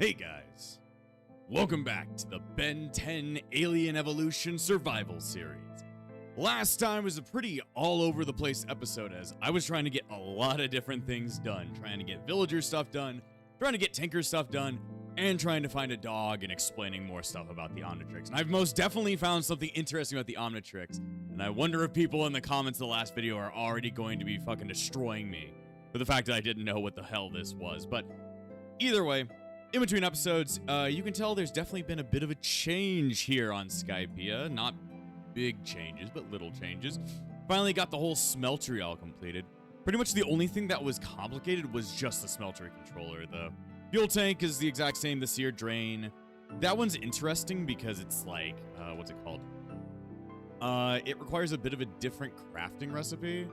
Hey guys, welcome back to the Ben 10 Alien Evolution Survival Series. Last time was a pretty all over the place episode as I was trying to get a lot of different things done. Trying to get villager stuff done, trying to get tinker stuff done, and trying to find a dog and explaining more stuff about the Omnitrix. And I've most definitely found something interesting about the Omnitrix. And I wonder if people in the comments of the last video are already going to be fucking destroying me for the fact that I didn't know what the hell this was. But either way, in between episodes, you can tell there's definitely been a bit of a change here on Skypiea. Not big changes, but little changes. Finally got the whole smeltery all completed. Pretty much the only thing that was complicated was just the smeltery controller. The fuel tank is the exact same, the sear drain. That one's interesting because it's like, what's it called? It requires a bit of a different crafting recipe.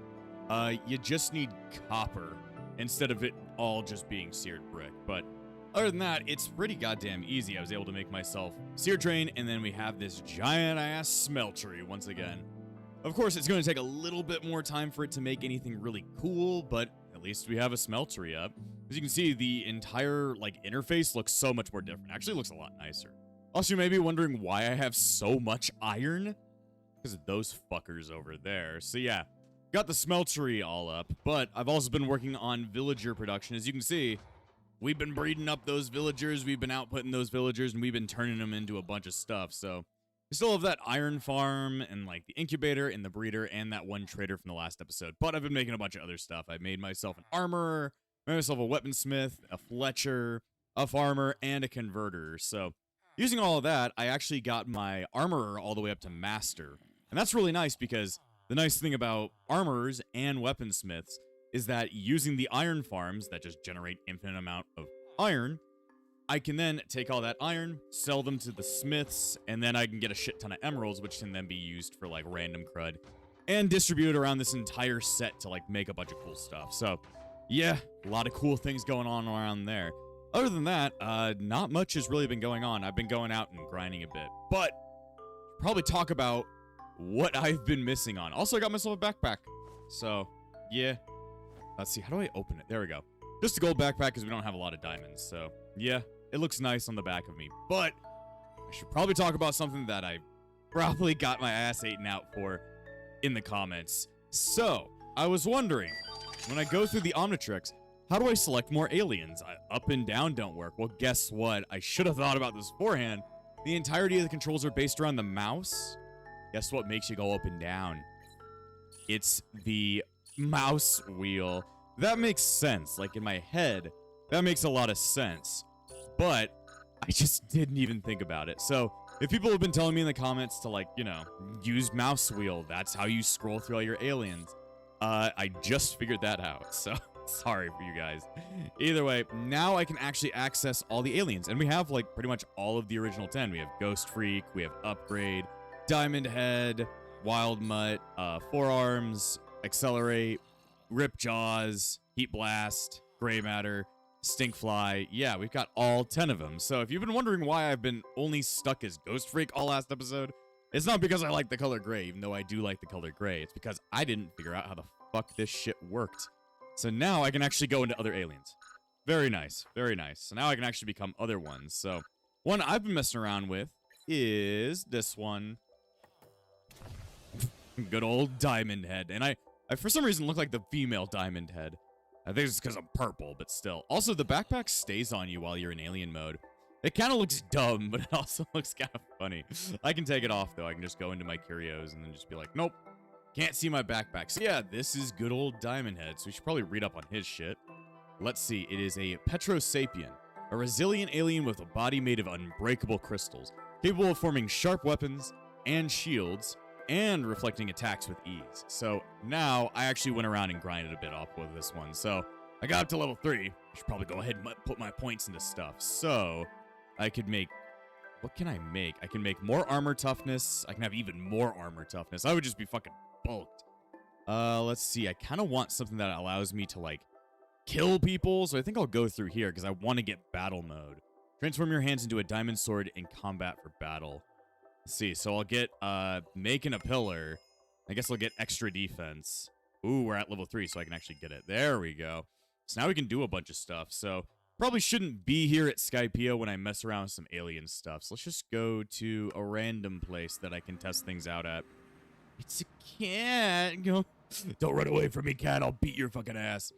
You just need copper instead of it all just being seared brick, but other than that, it's pretty goddamn easy. I was able to make myself sear drain, and then we have this giant-ass smeltery once again. Of course, it's going to take a little bit more time for it to make anything really cool, but at least we have a smeltery up. As you can see, the entire, interface looks so much more different. Actually, looks a lot nicer. Also, you may be wondering why I have so much iron. Because of those fuckers over there. So yeah, got the smeltery all up, but I've also been working on villager production. As you can see, we've been breeding up those villagers, we've been outputting those villagers, and we've been turning them into a bunch of stuff. So we still have that iron farm and the incubator and the breeder and that one trader from the last episode. But I've been making a bunch of other stuff. I made myself an armorer, made myself a weaponsmith, a fletcher, a farmer, and a converter. So using all of that, I actually got my armorer all the way up to master. And that's really nice because the nice thing about armorers and weaponsmiths is that using the iron farms that just generate infinite amount of iron, I can then take all that iron, sell them to the smiths, and then I can get a shit ton of emeralds, which can then be used for random crud, and distribute around this entire set to make a bunch of cool stuff. So yeah, a lot of cool things going on around there. Other than that, not much has really been going on. I've been going out and grinding a bit, but probably talk about what I've been missing on. Also, I got myself a backpack. So yeah. Let's see, how do I open it? There we go. Just a gold backpack because we don't have a lot of diamonds. So, yeah, it looks nice on the back of me. But I should probably talk about something that I probably got my ass eaten out for in the comments. So, I was wondering, when I go through the Omnitrix, how do I select more aliens? Up and down don't work. Well, guess what? I should have thought about this beforehand. The entirety of the controls are based around the mouse. Guess what makes you go up and down? It's the mouse wheel. That makes sense. In my head, that makes a lot of sense. But I just didn't even think about it. So if people have been telling me in the comments to use mouse wheel, that's how you scroll through all your aliens. I just figured that out. So sorry for you guys. Either way, now I can actually access all the aliens. And we have pretty much all of the original 10. We have Ghost Freak, we have Upgrade, Diamond Head, Wild Mutt, Forearms, Accelerate, Rip Jaws, Heat Blast, Gray Matter, Stinkfly. Yeah, we've got all 10 of them. So if you've been wondering why I've been only stuck as Ghost Freak all last episode, it's not because I like the color gray, even though I do like the color gray. It's because I didn't figure out how the fuck this shit worked. So now I can actually go into other aliens. Very nice, very nice. So now I can actually become other ones. So one I've been messing around with is this one. Good old Diamond Head. And I for some reason look like the female Diamond Head. I think it's because I'm purple, but still. Also, the backpack stays on you while you're in alien mode. It kind of looks dumb, but it also looks kind of funny. I can take it off, though. I can just go into my curios and then just be like, nope, can't see my backpack. So yeah, this is good old Diamond Head, so we should probably read up on his shit. Let's see. It is a Petrosapien, a resilient alien with a body made of unbreakable crystals, capable of forming sharp weapons and shields, and reflecting attacks with ease. So now I actually went around and grinded a bit off with this one. So I got up to level 3. I should probably go ahead and put my points into stuff. So I could make, what can I make? I can make more armor toughness. I can have even more armor toughness. I would just be fucking bulked. Let's see. I kind of want something that allows me to kill people. So I think I'll go through here because I want to get battle mode. Transform your hands into a diamond sword in combat for battle. Let's see, so I'll get, making a pillar. I guess I'll get extra defense. Ooh, we're at level 3, so I can actually get it. There we go. So now we can do a bunch of stuff. So Probably shouldn't be here at Skypea when I mess around with some alien stuff. So let's just go to a random place that I can test things out at. It's a cat. Go. Don't run away from me, cat. I'll beat your fucking ass.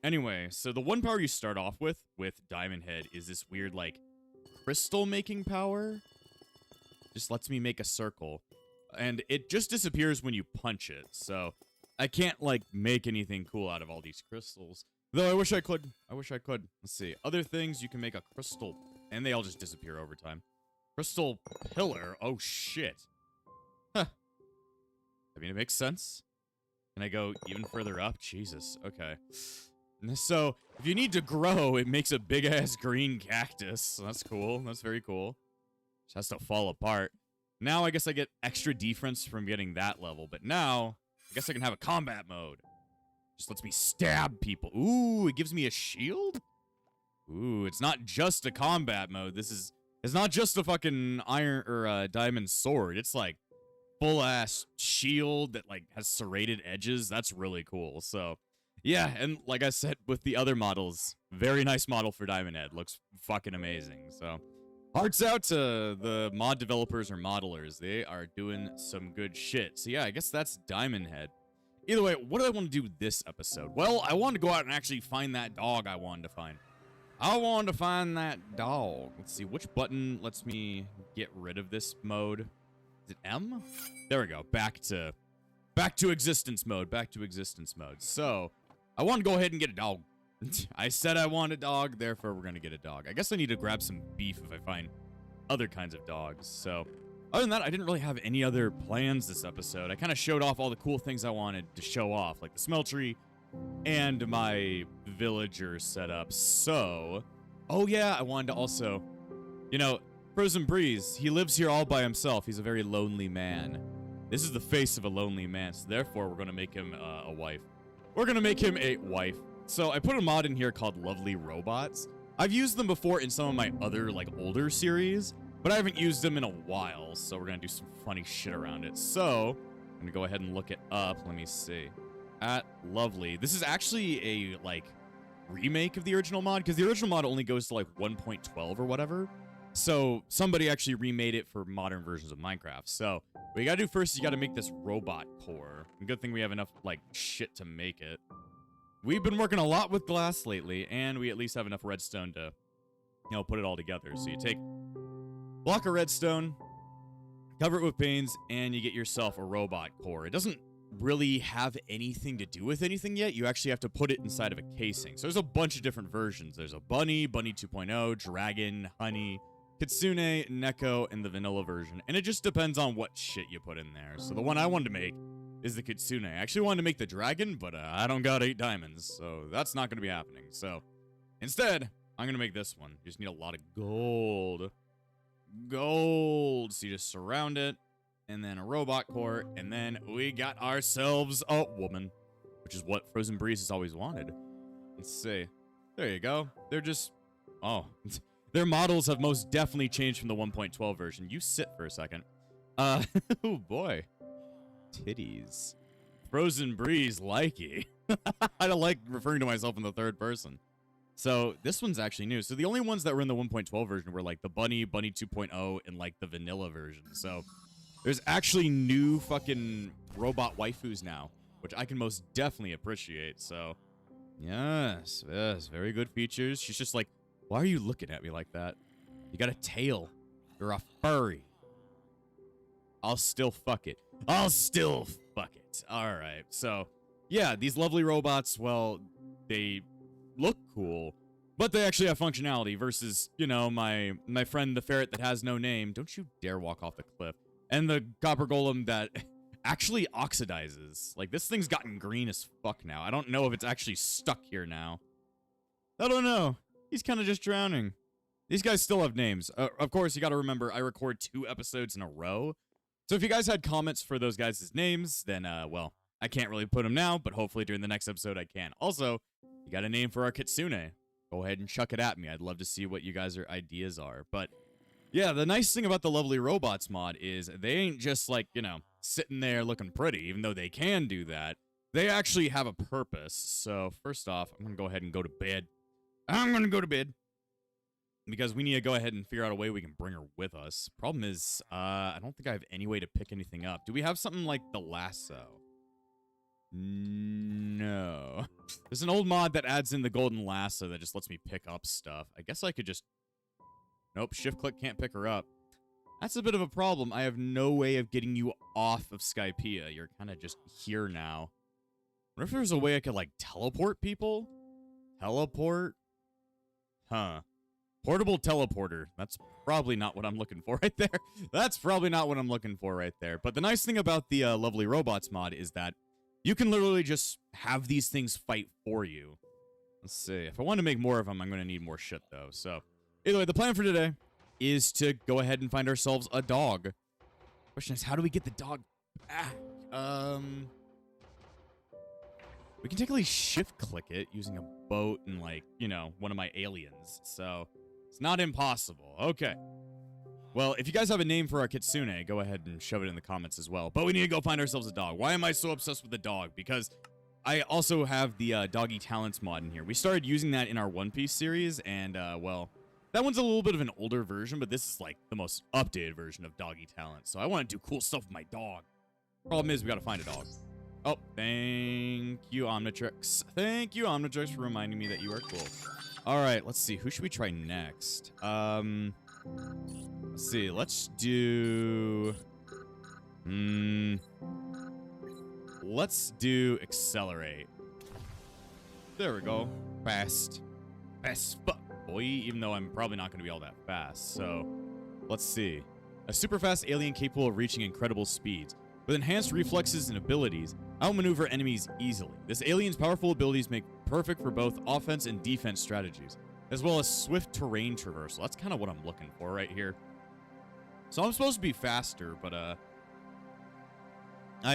Anyway, so the one power you start off with Diamond Head is this weird, like, crystal making power. Just lets me make a circle. And it just disappears when you punch it. So I can't, like, make anything cool out of all these crystals. Though I wish I could. I wish I could. Let's see. Other things, you can make a crystal, and they all just disappear over time. Crystal pillar. Oh, shit. Huh. I mean, it makes sense. Can I go even further up? Jesus. Okay. So, if you need to grow, it makes a big-ass green cactus. That's cool. That's very cool. Just has to fall apart. Now, I guess I get extra defense from getting that level. But now, I guess I can have a combat mode. Just lets me stab people. Ooh, it gives me a shield? Ooh, it's not just a combat mode. It's not just a fucking iron or diamond sword. It's like full-ass shield that like has serrated edges. That's really cool. So, yeah, and like I said with the other models, very nice model for Diamond Head. Looks fucking amazing. So, hearts out to the mod developers or modelers. They are doing some good shit. So, yeah, I guess that's Diamond Head. Either way, what do I want to do this episode? Well, I wanted to go out and actually find that dog I wanted to find. I wanted to find that dog. Let's see, which button lets me get rid of this mode? Is it M? There we go. Back to existence mode. Back to existence mode. So, I want to go ahead and get a dog. I said I want a dog, therefore we're going to get a dog. I guess I need to grab some beef if I find other kinds of dogs. So, other than that, I didn't really have any other plans this episode. I kind of showed off all the cool things I wanted to show off, like the smeltery and my villager setup. So, oh yeah, I wanted to also, you know, Frozen Breeze, he lives here all by himself. He's a very lonely man. This is the face of a lonely man, so therefore we're going to make him a wife. We're going to make him a wife. So I put a mod in here called Lovely Robots. I've used them before in some of my other, like, older series, but I haven't used them in a while, so we're going to do some funny shit around it. So, I'm going to go ahead and look it up. Let me see. At Lovely. This is actually a, like, remake of the original mod, because the original mod only goes to, like, 1.12 or whatever. So, somebody actually remade it for modern versions of Minecraft. So, what you got to do first is you got to make this robot core. And good thing we have enough, like, shit to make it. We've been working a lot with glass lately, and we at least have enough redstone to, you know, put it all together. So, you take block of redstone, cover it with panes, and you get yourself a robot core. It doesn't really have anything to do with anything yet. You actually have to put it inside of a casing. So there's a bunch of different versions. There's a bunny, bunny 2.0, dragon, honey, kitsune, neko, and the vanilla version. And it just depends on what shit you put in there. So the one I wanted to make is the kitsune. I actually wanted to make the dragon, but I don't got 8 diamonds, so that's not going to be happening. So instead, I'm going to make this one. You just need a lot of gold. Gold. So you just surround it, and then a robot core, and then we got ourselves a woman, which is what Frozen Breeze has always wanted. Let's see. There you go. They're just... oh. Their models have most definitely changed from the 1.12 version. You sit for a second. Oh boy. Titties. Frozen Breeze likey. I don't like referring to myself in the third person. So this one's actually new. So the only ones that were in the 1.12 version were like the bunny, bunny 2.0, and like the vanilla version. So there's actually new fucking robot waifus now, which I can most definitely appreciate. So yes, very good features. She's just like, why are you looking at me like that? You got a tail. You're a furry. I'll still fuck it. I'll still fuck it. All right. So yeah, these lovely robots, well, they look cool, but they actually have functionality versus, you know, my friend the ferret that has no name. Don't you dare walk off the cliff. And the copper golem that actually oxidizes. Like, this thing's gotten green as fuck now. I don't know if it's actually stuck here now. I don't know. He's kind of just drowning. These guys still have names. Of course, you got to remember, I record 2 episodes in a row. So if you guys had comments for those guys' names, then, well, I can't really put them now, but hopefully during the next episode I can. Also, you got a name for our kitsune. Go ahead and chuck it at me. I'd love to see what you guys' ideas are. But yeah, the nice thing about the Lovely Robots mod is they ain't just like, you know, sitting there looking pretty, even though they can do that. They actually have a purpose. So first off, I'm going to go ahead and go to bed. I'm going to go to bed. because we need to go ahead and figure out a way we can bring her with us. Problem is, I don't think I have any way to pick anything up. Do we have something like the lasso? No. There's an old mod that adds in the golden lasso that just lets me pick up stuff. I guess I could just... Nope, shift click can't pick her up. That's a bit of a problem. I have no way of getting you off of Skypiea. You're kind of just here now. I wonder if there's a way I could, like, teleport people? Teleport? Huh. Portable teleporter. That's probably not what I'm looking for right there. That's probably not what I'm looking for right there. But the nice thing about the Lovely Robots mod is that you can literally just have these things fight for you. Let's see. If I want to make more of them, I'm going to need more shit, though. So, either way, the plan for today is to go ahead and find ourselves a dog. Question is, how do we get the dog back? We can technically shift-click it using a boat and, like, you know, one of my aliens. So, it's not impossible. Okay. Well, if you guys have a name for our kitsune, go ahead and shove it in the comments as well. But we need to go find ourselves a dog. Why am I so obsessed with the dog? Because I also have the Doggy Talents mod in here. We started using that in our One Piece series, and, well, that one's a little bit of an older version, but this is, like, the most updated version of Doggy Talents. So I want to do cool stuff with my dog. Problem is, we got to find a dog. Oh, thank you, Omnitrix. Thank you, Omnitrix, for reminding me that you are cool. All right, let's see. Who should we try next? Let's see. Let's do... Let's do Accelerate. There we go. Fast. Fast fuck, boy. Even though I'm probably not going to be all that fast. So, let's see. A super fast alien capable of reaching incredible speeds. With enhanced reflexes and abilities, outmaneuver enemies easily. This alien's powerful abilities make perfect for both offense and defense strategies, as well as swift terrain traversal. That's kind of what I'm looking for right here. So I'm supposed to be faster, but I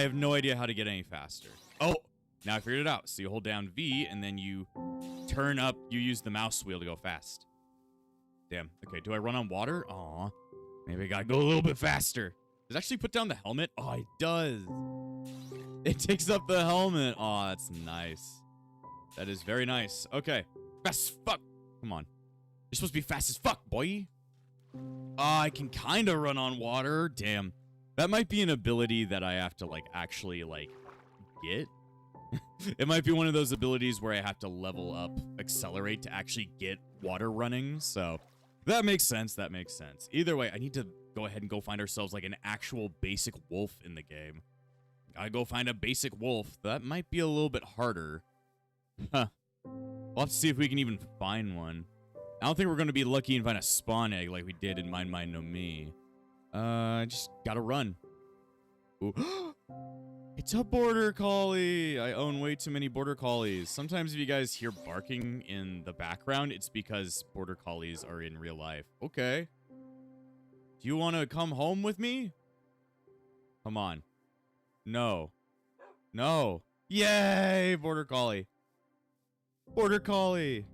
have no idea how to get any faster. Oh, now I figured it out. So you hold down V, and then you turn up, you use the mouse wheel to go fast. Damn. Okay, do I run on water? Aw, maybe I gotta go a little bit faster. Does it actually put down the helmet? Oh, it does. It takes up the helmet. Oh, that's nice. That is very nice. Okay. Fast as fuck. Come on. You're supposed to be fast as fuck, boy. I can kind of run on water. Damn. That might be an ability that I have to, like, actually, like, get. It might be one of those abilities where I have to level up Accelerate to actually get water running. So, that makes sense. That makes sense. Either way, I need to go ahead and go find ourselves, like, an actual basic wolf in the game. Gotta go find a basic wolf. That might be a little bit harder. Huh. We'll have to see if we can even find one. I don't think we're going to be lucky and find a spawn egg like we did in Mine Mine No Me. Just gotta run. Ooh. It's a border collie. I own way too many border collies. Sometimes if you guys hear barking in the background, it's because border collies are in real life. Okay. Do you want to come home with me? Come on. No. No. Yay, border collie. Border collie.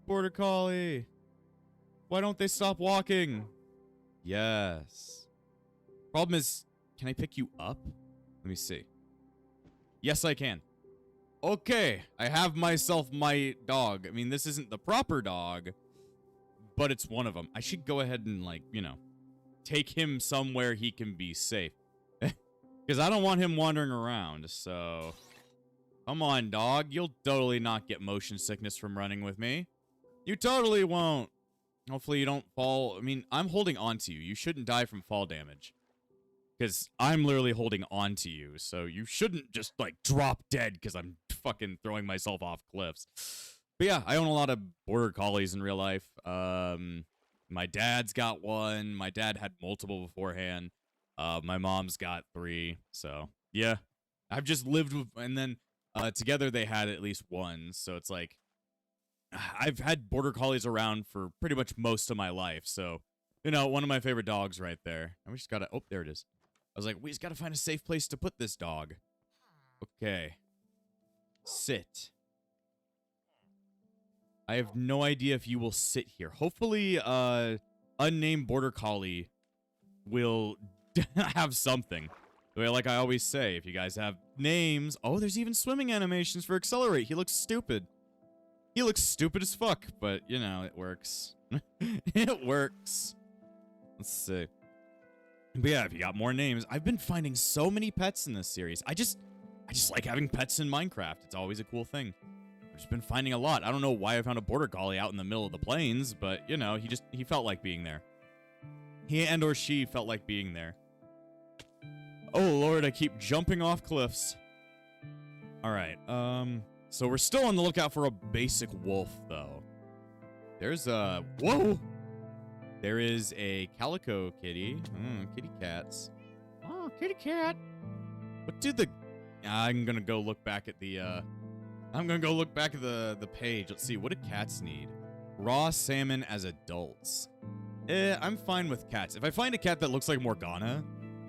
Border collie. Why don't they stop walking? Yes. Problem is, can I pick you up? Let me see. Yes, I can. Okay, I have myself my dog. I mean, this isn't the proper dog, but it's one of them. I should go ahead and, like, you know, take him somewhere he can be safe. Because I don't want him wandering around, so... Come on, dog. You'll totally not get motion sickness from running with me. You totally won't. Hopefully you don't fall. I mean, I'm holding on to you. You shouldn't die from fall damage. Because I'm literally holding on to you, so you shouldn't just, like, drop dead because I'm fucking throwing myself off cliffs. But yeah, I own a lot of border collies in real life. My dad's got one. My dad had multiple beforehand. My mom's got 3. So, yeah. I've just lived with... And then together they had at least one. So it's like... I've had border collies around for pretty much most of my life. So, you know, one of my favorite dogs right there. And we just gotta... Oh, there it is. I was like, we just gotta find a safe place to put this dog. Okay. Sit. I have no idea if you will sit here. Hopefully, unnamed border collie will have something. Like I always say, if you guys have names... Oh, there's even swimming animations for Accelerate. He looks stupid. He looks stupid as fuck, but, you know, it works. It works. Let's see. But yeah, if you got more names, I've been finding so many pets in this series. I just like having pets in Minecraft. It's always a cool thing. I've just been finding a lot. I don't know why I found a border collie out in the middle of the plains, but, you know, he felt like being there. He and or she felt like being there. Oh, Lord, I keep jumping off cliffs. All right, so we're still on the lookout for a basic wolf, though. There's a... Whoa! There is a calico kitty. Kitty cats. Oh, kitty cat. What do the... I'm gonna go look back at the, the page. Let's see, what do cats need? Raw salmon as adults. I'm fine with cats. If I find a cat that looks like Morgana,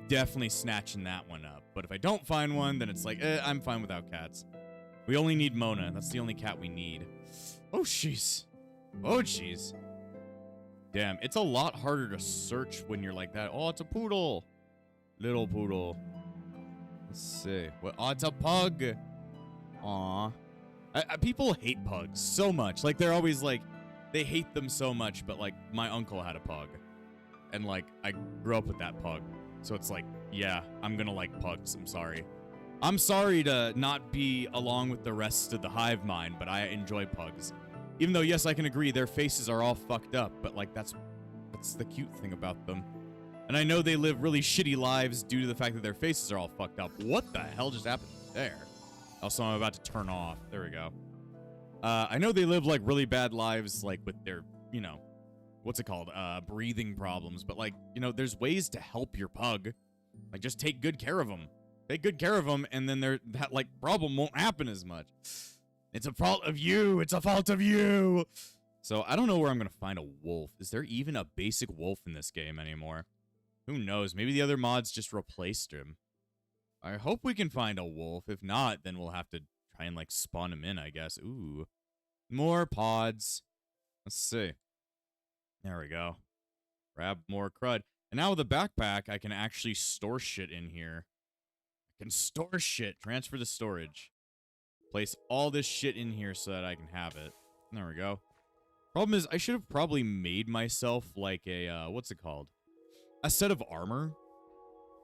definitely snatching that one up. But if I don't find one, then it's like, I'm fine without cats. We only need Mona. That's the only cat we need. Oh, jeez. Oh, jeez. Damn, it's a lot harder to search when you're like that. Oh, it's a poodle. Little poodle. Let's see. What? Oh, it's a pug. Aw. People hate pugs so much. Like, they're always like, they hate them so much. But, like, my uncle had a pug. And, like, I grew up with that pug. So it's like, yeah, I'm gonna like pugs. I'm sorry. I'm sorry to not be along with the rest of the hive mind, but I enjoy pugs. Even though, yes, I can agree, their faces are all fucked up, but, like, that's the cute thing about them. And I know they live really shitty lives due to the fact that their faces are all fucked up. What the hell just happened there? Also, I'm about to turn off. There we go. I know they live, like, really bad lives, like, with their, you know, what's it called? Breathing problems. But, like, you know, there's ways to help your pug. Like, just take good care of them. Take good care of them, and then that, like, problem won't happen as much. It's a fault of you. It's a fault of you. So, I don't know where I'm going to find a wolf. Is there even a basic wolf in this game anymore? Who knows? Maybe the other mods just replaced him. I hope we can find a wolf. If not, then we'll have to try and, like, spawn him in, I guess. Ooh. More pods. Let's see. There we go. Grab more crud. And now with a backpack, I can actually store shit in here. I can store shit. Transfer to storage. Place all this shit in here so that I can have it. There we go. Problem is, I should have probably made myself like a, what's it called? A set of armor.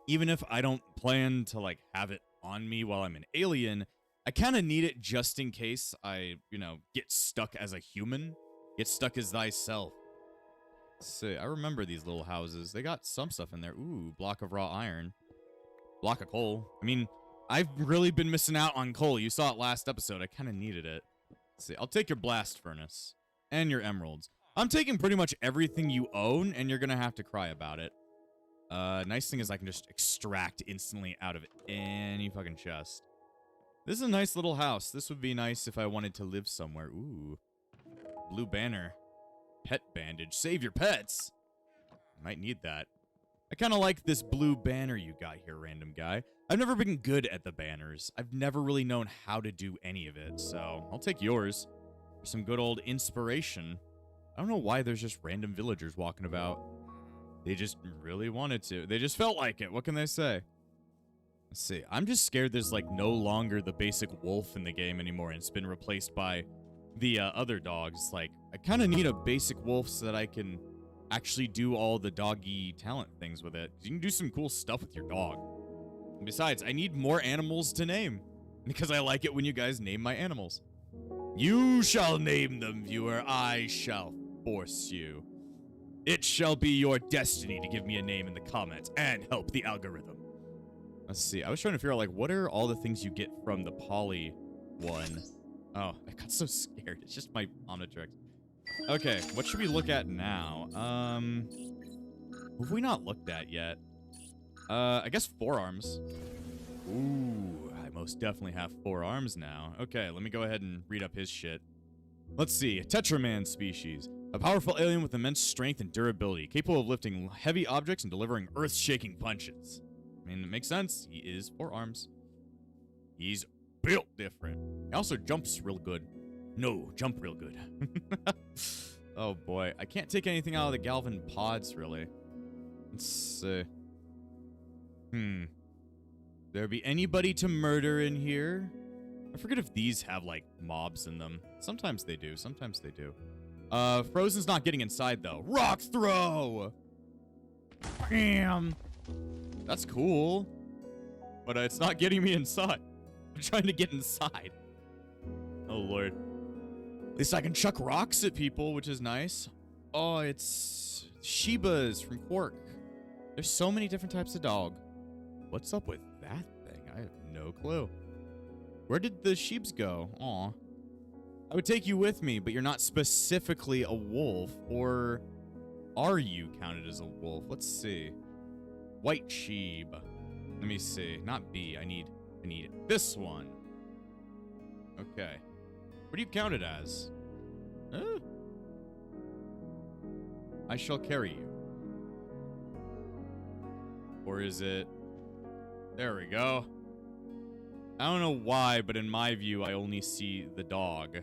Even if I don't plan to, like, have it on me while I'm an alien, I kind of need it just in case I, you know, get stuck as a human. Get stuck as thyself. Let's see, I remember these little houses. They got some stuff in there. Ooh, block of raw iron. Block of coal. I mean, I've really been missing out on coal. You saw it last episode. I kind of needed it. Let's see, I'll take your blast furnace. And your emeralds. I'm taking pretty much everything you own, and you're gonna have to cry about it. Nice thing is I can just extract instantly out of any fucking chest. This is a nice little house. This would be nice if I wanted to live somewhere. Ooh. Blue banner. Pet bandage. Save your pets. Might need that. I kind of like this blue banner you got here, random guy. I've never been good at the banners. I've never really known how to do any of it, so I'll take yours for some good old inspiration. I don't know why there's just random villagers walking about. They just really wanted to. They just felt like it. What can they say? Let's see. I'm just scared there's, like, no longer the basic wolf in the game anymore, and it's been replaced by the other dogs. Like, I kind of need a basic wolf so that I can actually do all the doggy talent things with it. You can do some cool stuff with your dog. And besides, I need more animals to name, because I like it when you guys name my animals. You shall name them, viewer. I shall force you. It shall be your destiny to give me a name in the comments and help the algorithm. Let's see. I was trying to figure out, like, what are all the things you get from the poly one? Oh, I got so scared. It's just my Omnitrix. Okay, what should we look at now? What have we not looked at yet? I guess forearms. Ooh, I most definitely have 4 arms now. Okay, let me go ahead and read up his shit. Let's see. Tetraman species. A powerful alien with immense strength and durability, capable of lifting heavy objects and delivering earth-shaking punches. I mean, it makes sense. He is 4 arms. He's built different. He also jumps real good. No, jump real good. Oh, boy. I can't take anything out of the Galvin pods, really. Let's see. There be anybody to murder in here? I forget if these have, like, mobs in them. Sometimes they do. Sometimes they do. Frozen's not getting inside, though. Rock throw! Bam! That's cool. But it's not getting me inside. I'm trying to get inside. Oh, Lord. At least I can chuck rocks at people, which is nice. Oh, it's Shibas from Quark. There's so many different types of dog. What's up with that thing? I have no clue. Where did the sheeps go? Aw. I would take you with me, but you're not specifically a wolf. Or are you counted as a wolf? Let's see. White sheep. Let me see. Not B. I need this one. Okay. What do you count it as? I shall carry you. Or is it... There we go. I don't know why, but in my view, I only see the dog.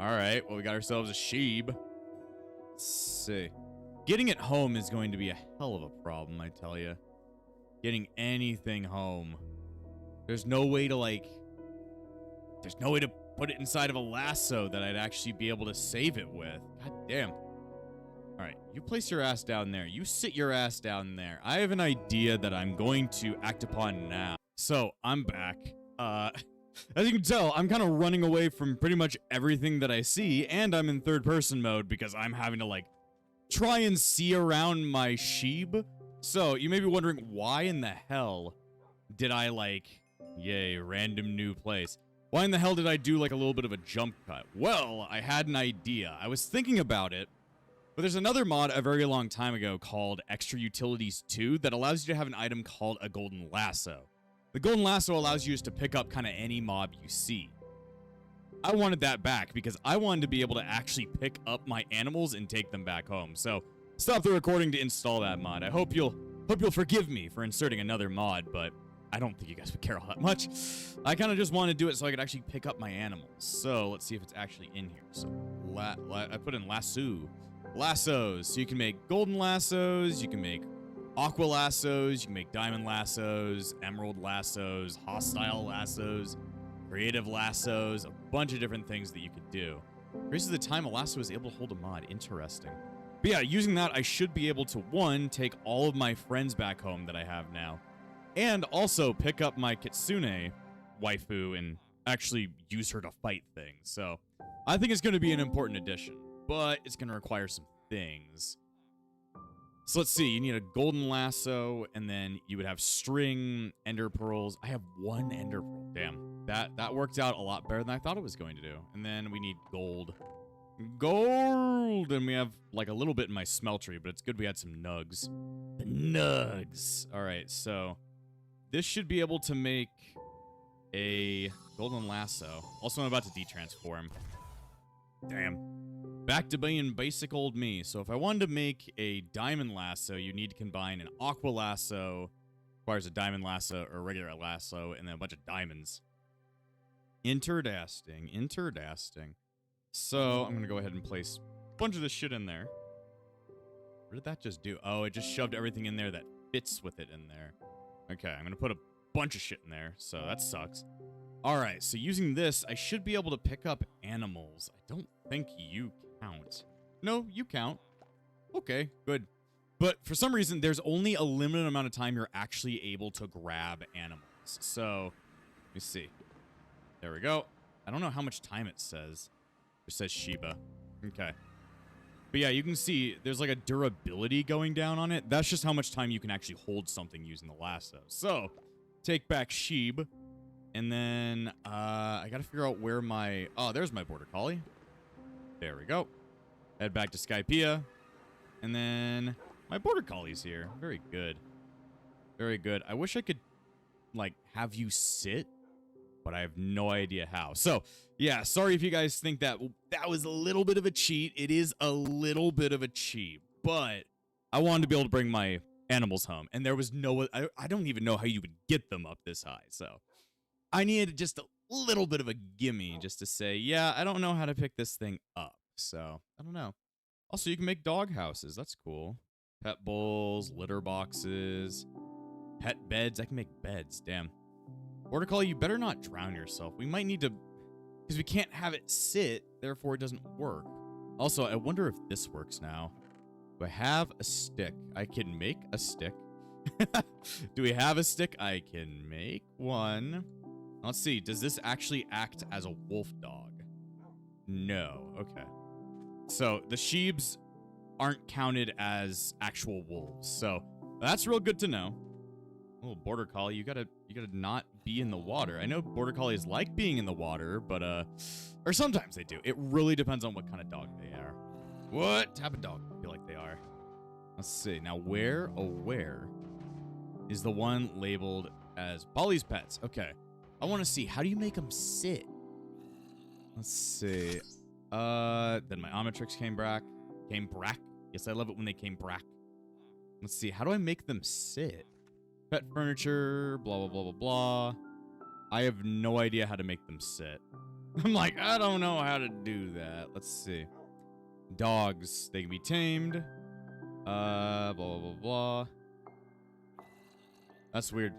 Alright, well, we got ourselves a sheep. Let's see. Getting it home is going to be a hell of a problem, I tell you. Getting anything home. There's no way to, like... There's no way to put it inside of a lasso that I'd actually be able to save it with. God damn. Alright, you place your ass down there. You sit your ass down there. I have an idea that I'm going to act upon now. So, I'm back. As you can tell, I'm kind of running away from pretty much everything that I see, and I'm in third-person mode because I'm having to, like, try and see around my sheep. So, you may be wondering, why in the hell did I, like, yay, random new place. Why in the hell did I do, like, a little bit of a jump cut? Well, I had an idea. I was thinking about it, but there's another mod a very long time ago called Extra Utilities 2 that allows you to have an item called a Golden Lasso. The Golden Lasso allows you just to pick up kind of any mob you see. I wanted that back because I wanted to be able to actually pick up my animals and take them back home. So, stop the recording to install that mod. I hope you'll forgive me for inserting another mod, but I don't think you guys would care all that much. I kind of just want to do it so I could actually pick up my animals. So, let's see if it's actually in here. So, I put in lasso. Lassos. So you can make golden lassos, you can make aqua lassos, you can make diamond lassos, emerald lassos, hostile lassos, creative lassos, a bunch of different things that you could do. Increases the time a lasso is able to hold a mod. Interesting. But yeah, using that, I should be able to, one, take all of my friends back home that I have now, and also pick up my Kitsune waifu and actually use her to fight things. So I think it's going to be an important addition, but it's going to require some things. So let's see, you need a golden lasso, and then you would have string, ender pearls. I have one ender pearl. Damn, that worked out a lot better than I thought it was going to do. And then we need gold. Gold! And we have, like, a little bit in my smeltery, but it's good we had some nugs. The nugs! Alright, so this should be able to make a golden lasso. Also, I'm about to detransform. Damn. Back to being basic old me. So if I wanted to make a diamond lasso, you need to combine an aqua lasso, requires a diamond lasso or a regular lasso, and then a bunch of diamonds. Interdasting. So I'm going to go ahead and place a bunch of this shit in there. What did that just do? Oh, it just shoved everything in there that fits with it in there. Okay, I'm going to put a bunch of shit in there, so that sucks. Alright, so using this, I should be able to pick up animals. I don't think you count. No, you count. Okay, good. But for some reason, there's only a limited amount of time you're actually able to grab animals. So, let me see. There we go. I don't know how much time it says. It says Shiba. Okay. But yeah, you can see there's like a durability going down on it. That's just how much time you can actually hold something using the lasso. So, take back Sheeb. And then, I gotta figure out where my... Oh, there's my border collie. There we go. Head back to Skypiea. And then, my border collie's here. Very good. Very good. I wish I could, like, have you sit, but I have no idea how. So, yeah, sorry if you guys think that was a little bit of a cheat. It is a little bit of a cheat, but I wanted to be able to bring my animals home. And there was no... I don't even know how you would get them up this high, so... I needed just a little bit of a gimme just to say, yeah, I don't know how to pick this thing up. So, I don't know. Also, you can make dog houses. That's cool. Pet bowls, litter boxes, pet beds. I can make beds. Damn. Border Collie, you better not drown yourself. We might need to, because we can't have it sit, therefore it doesn't work. Also, I wonder if this works now. Do I have a stick? I can make a stick. Do we have a stick? I can make one. Let's see. Does this actually act as a wolf dog? No. Okay. So the sheebs aren't counted as actual wolves. So that's real good to know. Oh, Border Collie, you gotta not be in the water. I know Border Collies like being in the water, but or sometimes they do. It really depends on what kind of dog they are. What type of dog I feel like they are? Let's see. Now, where is the one labeled as Polly's Pets? Okay. I want to see. How do you make them sit? Let's see. Then my Omnitrix came back. Yes, I love it when they came back. Let's see. How do I make them sit? Pet furniture, blah, blah, blah, blah, blah. I have no idea how to make them sit. I'm like, I don't know how to do that. Let's see. Dogs, they can be tamed. Blah, blah, blah, blah. That's weird.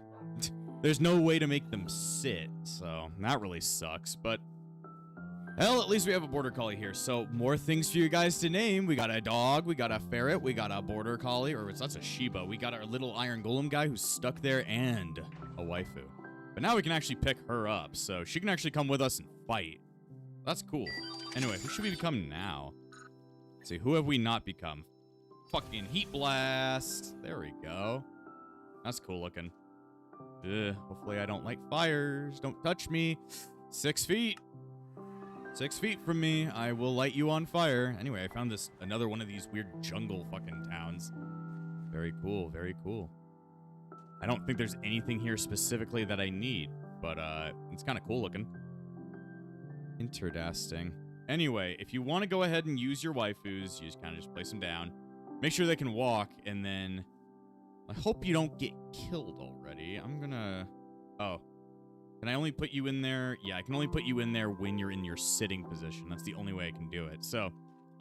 There's no way to make them sit, so that really sucks, but hell, at least we have a Border Collie here, so more things for you guys to name. We got a dog, we got a ferret, we got a Border Collie, or that's a Shiba. We got our little Iron Golem guy who's stuck there, and a waifu. But now we can actually pick her up, so she can actually come with us and fight. That's cool. Anyway, who should we become now? Let's see, who have we not become? Fucking Heat Blast. There we go. That's cool looking. Ugh, hopefully I don't like fires. Don't touch me. 6 feet. 6 feet from me. I will light you on fire. Anyway, I found another one of these weird jungle fucking towns. Very cool. Very cool. I don't think there's anything here specifically that I need, but it's kind of cool looking. Interesting. Anyway, if you want to go ahead and use your waifus, you just kind of just place them down. Make sure they can walk, and then I hope you don't get killed already. I'm gonna... Oh. Can I only put you in there? Yeah, I can only put you in there when you're in your sitting position. That's the only way I can do it. So,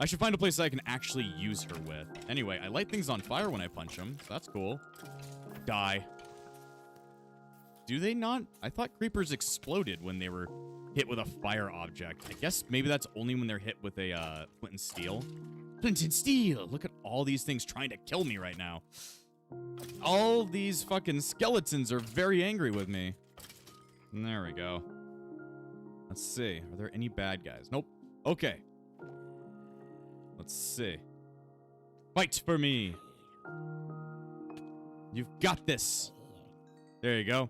I should find a place that I can actually use her with. Anyway, I light things on fire when I punch them, so that's cool. Die. Do they not? I thought creepers exploded when they were hit with a fire object. I guess maybe that's only when they're hit with a flint and steel. Flint and steel! Look at all these things trying to kill me right now. All these fucking skeletons are very angry with me. And there we go. Let's see. Are there any bad guys? Nope. Okay. Let's see. Fight for me. You've got this. There you go.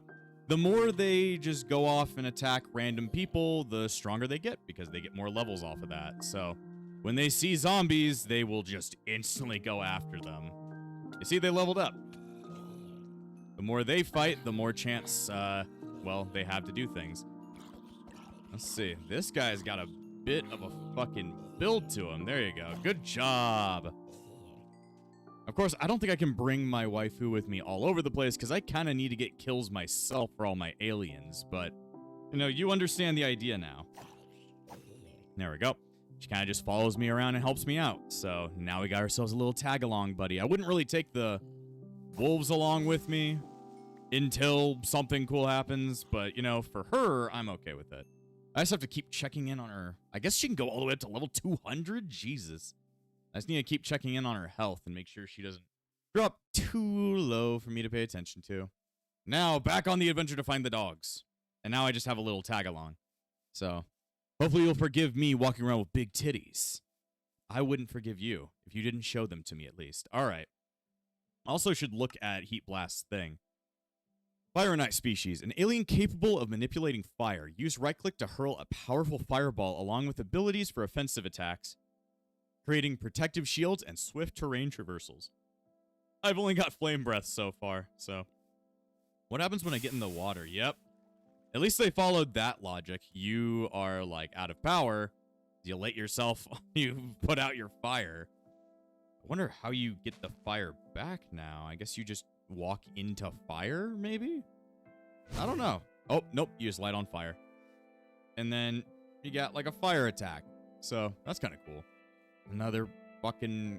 The more they just go off and attack random people, the stronger they get because they get more levels off of that. So when they see zombies, they will just instantly go after them. You see, they leveled up. The more they fight, the more chance, well, they have to do things. Let's see. This guy's got a bit of a fucking build to him. There you go. Good job. Of course, I don't think I can bring my waifu with me all over the place because I kind of need to get kills myself for all my aliens. But, you know, you understand the idea now. There we go. She kind of just follows me around and helps me out. So now we got ourselves a little tag-along buddy. I wouldn't really take the wolves along with me until something cool happens. But, you know, for her, I'm okay with it. I just have to keep checking in on her. I guess she can go all the way up to level 200? Jesus. I just need to keep checking in on her health and make sure she doesn't drop too low for me to pay attention to. Now, back on the adventure to find the dogs. And now I just have a little tag-along. So, hopefully you'll forgive me walking around with big titties. I wouldn't forgive you if you didn't show them to me at least. All right. Also should look at Heat Blast's thing. Fire and Ice species. An alien capable of manipulating fire. Use right-click to hurl a powerful fireball along with abilities for offensive attacks, creating protective shields and swift terrain traversals. I've only got flame breath so far, so. What happens when I get in the water? Yep. At least they followed that logic. You are, like, out of power. You light yourself, you put out your fire. I wonder how you get the fire back now. I guess you just walk into fire, maybe? I don't know. Oh, nope, you just light on fire. And then you got, like, a fire attack. So, that's kind of cool. Another fucking,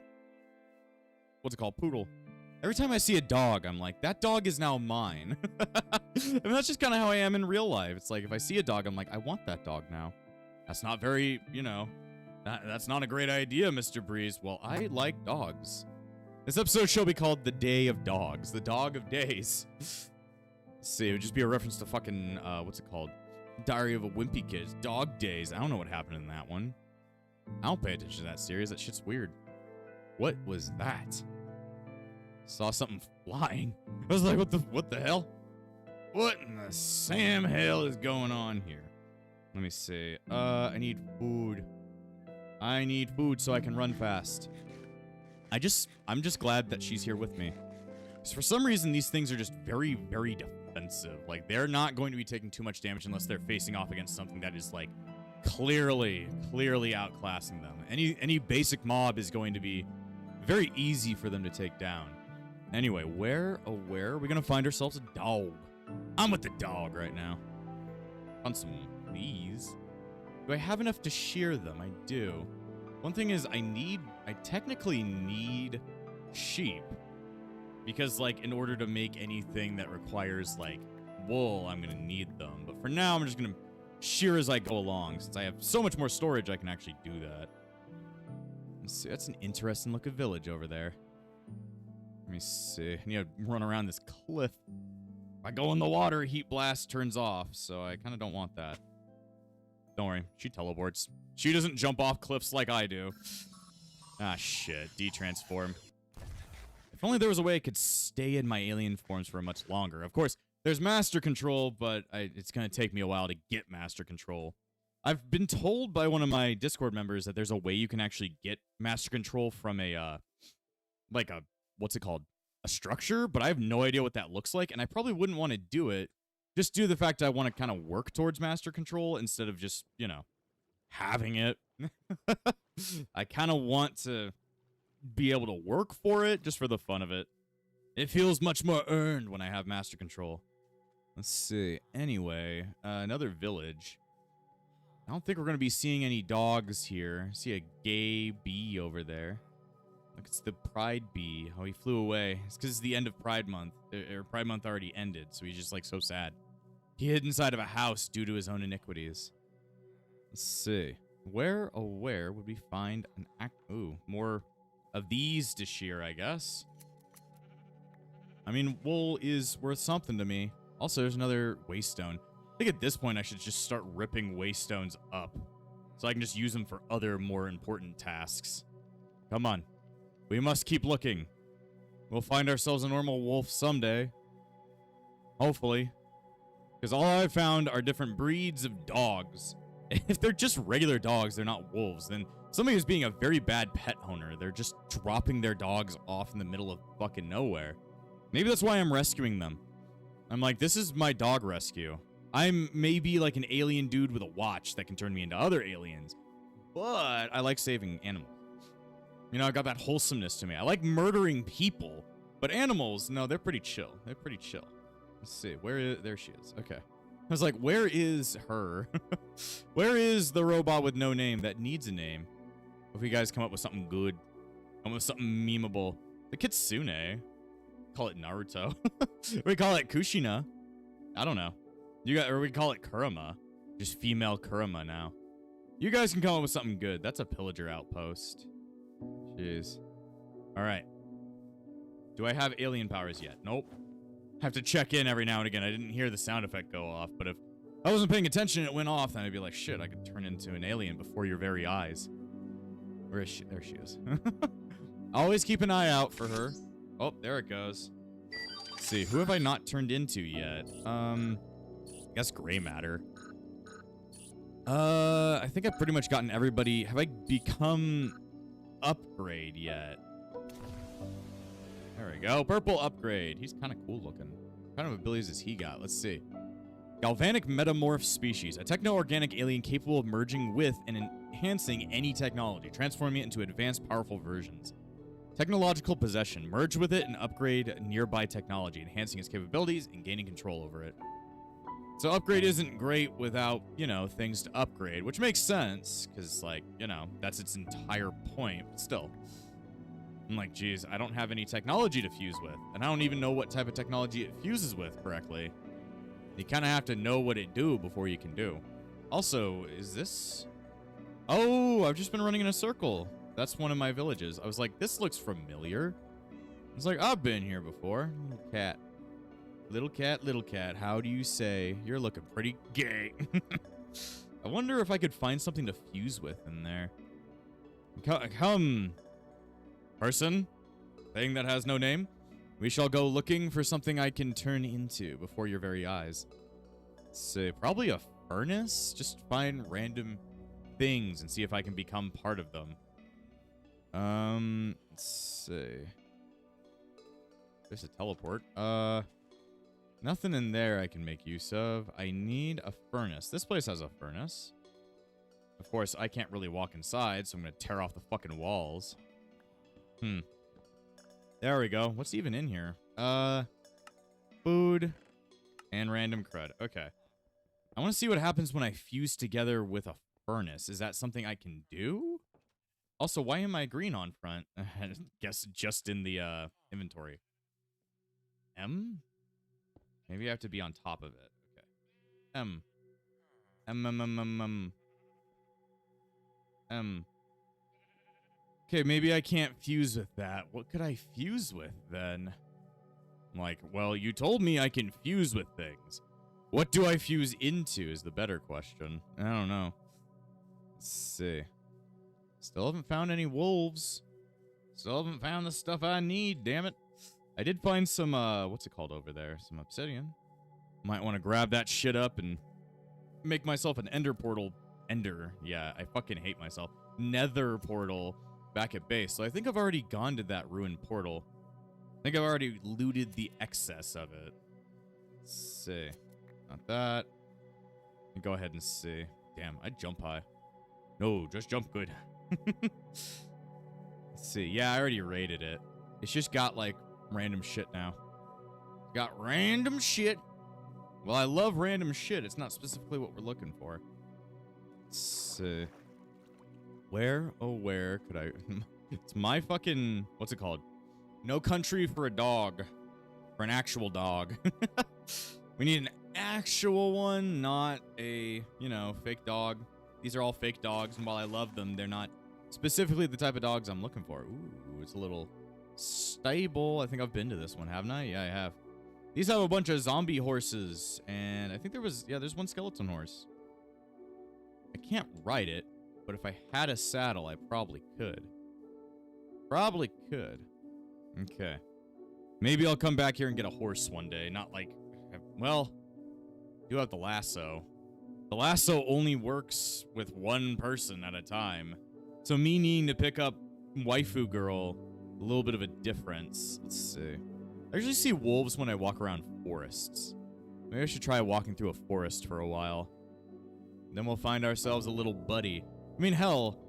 what's it called? Poodle. Every time I see a dog, I'm like, that dog is now mine. And that's just kind of how I am in real life. It's like, if I see a dog, I'm like, I want that dog now. That's not very, you know, that's not a great idea, Mr. Breeze. Well, I like dogs. This episode shall be called The Day of Dogs. The Dog of Days. Let's see, it would just be a reference to fucking, what's it called? Diary of a Wimpy Kid. Dog Days. I don't know what happened in that one. I don't pay attention to that series. That shit's weird. What was that? Saw something flying. I was like, what the hell? What in the Sam hell is going on here? Let me see. I need food. I need food so I can run fast. I'm just glad that she's here with me. Because for some reason, these things are just very, very defensive. Like, they're not going to be taking too much damage unless they're facing off against something that is, like, clearly outclassing them. Any basic mob is going to be very easy for them to take down. Anyway, where are we gonna find ourselves a dog? I'm with the dog right now. On some bees. Do I have enough to shear them? I do. One thing is, I technically need sheep. Because, like, in order to make anything that requires, like, wool, I'm gonna need them. But for now, I'm just gonna shear as I go along. Since I have so much more storage, I can actually do that. Let's see, that's an interesting looking village over there. Let me see. I need to run around this cliff. If I go in the water, heat blast turns off, so I kind of don't want that. Don't worry, she teleports. She doesn't jump off cliffs like I do. Ah, shit. De-transform. If only there was a way I could stay in my alien forms for much longer. Of course, there's master control, but it's going to take me a while to get master control. I've been told by one of my Discord members that there's a way you can actually get master control from a, like a, what's it called? A structure, but I have no idea what that looks like, and I probably wouldn't want to do it just due to the fact that I want to kind of work towards master control instead of just, you know, having it. I kind of want to be able to work for it just for the fun of it. It feels much more earned when I have master control. Let's see. Anyway, another village. I don't think we're going to be seeing any dogs here. I see a gay bee over there. Look, it's the Pride bee. Oh, he flew away. It's because it's the end of Pride Month. Pride Month already ended, so he's just, like, so sad. He hid inside of a house due to his own iniquities. Let's see. Where, oh, where would we find an ooh, more of these to shear, I guess. I mean, wool is worth something to me. Also, there's another waste stone. I think at this point, I should just start ripping waste stones up so I can just use them for other more important tasks. Come on. We must keep looking. We'll find ourselves a normal wolf someday. Hopefully. Because all I've found are different breeds of dogs. If they're just regular dogs, they're not wolves, then somebody is being a very bad pet owner. They're just dropping their dogs off in the middle of fucking nowhere. Maybe that's why I'm rescuing them. I'm like, this is my dog rescue. I'm maybe like an alien dude with a watch that can turn me into other aliens. But I like saving animals. You know, I got that wholesomeness to me. I like murdering people. But animals, no, they're pretty chill. They're pretty chill. Let's see. There she is. Okay. I was like, where is her? Where is the robot with no name that needs a name? If you guys come up with something good. Come up with something memeable. The Kitsune. Call it Naruto. We call it Kushina. I don't know. Or we call it Kurama. Just female Kurama now. You guys can come up with something good. That's a pillager outpost. Jeez. Alright. Do I have alien powers yet? Nope. Have to check in every now and again. I didn't hear the sound effect go off, but if I wasn't paying attention and it went off, then I'd be like, shit, I could turn into an alien before your very eyes. Where is she? There she is. Always keep an eye out for her. Oh, there it goes. Let's see, who have I not turned into yet? I guess gray matter. I think I've pretty much gotten everybody. Have I become upgrade yet? There we go. Purple upgrade. He's kind of cool looking. What kind of abilities has he got? Let's see. Galvanic metamorph species. A techno-organic alien capable of merging with and enhancing any technology, transforming it into advanced, powerful versions. Technological possession. Merge with it and upgrade nearby technology, enhancing its capabilities and gaining control over it. So upgrade isn't great without, you know, things to upgrade, which makes sense, because, like, you know, that's its entire point, but still. I'm like, geez, I don't have any technology to fuse with. And I don't even know what type of technology it fuses with correctly. You kind of have to know what it do before you can do. Also, is this... Oh, I've just been running in a circle. That's one of my villages. I was like, this looks familiar. It's like, I've been here before. Little cat. Little cat, little cat. How do you say? You're looking pretty gay. I wonder if I could find something to fuse with in there. Come, person, thing that has no name. We shall go looking for something I can turn into before your very eyes. Let's see, probably a furnace? Just find random things and see if I can become part of them. Let's see. There's a teleport. Nothing in there I can make use of. I need a furnace. This place has a furnace. Of course, I can't really walk inside, so I'm going to tear off the fucking walls. There we go. What's even in here? Food and random crud. Okay. I want to see what happens when I fuse together with a furnace. Is that something I can do? Also, why am I green on front? I guess just in the inventory. M? Maybe I have to be on top of it. Okay. M. Okay, maybe I can't fuse with that. What could I fuse with then? I'm like, well, you told me I can fuse with things. What do I fuse into is the better question. I don't know. Let's see. Still haven't found any wolves. Still haven't found the stuff I need, damn it. I did find some, what's it called over there? Some obsidian. Might want to grab that shit up and make myself an ender portal. Ender. Yeah, I fucking hate myself. Nether portal back at base. So I think I've already gone to that ruined portal. I think I've already looted the excess of it. Let's see. Not that. Go ahead and see. Damn, I jump high. No, just jump good. Let's see. Yeah, I already rated it. It's just got, like, random shit now. Got random shit. Well, I love random shit. It's not specifically what we're looking for. Let's see. Where, oh, where could I... It's my fucking... What's it called? No country for a dog. For an actual dog. We need an actual one, not a, you know, fake dog. These are all fake dogs, and while I love them, they're not specifically the type of dogs I'm looking for. Ooh, it's a little stable. I think I've been to this one, haven't I? Yeah, I have. These have a bunch of zombie horses, and I think there was... Yeah, there's one skeleton horse. I can't ride it, but if I had a saddle, I probably could. Probably could. Okay. Maybe I'll come back here and get a horse one day. Not like... Well, I do have the lasso. The lasso only works with one person at a time. So me needing to pick up waifu girl, a little bit of a difference. Let's see. I usually see wolves when I walk around forests. Maybe I should try walking through a forest for a while. Then we'll find ourselves a little buddy. I mean, hell,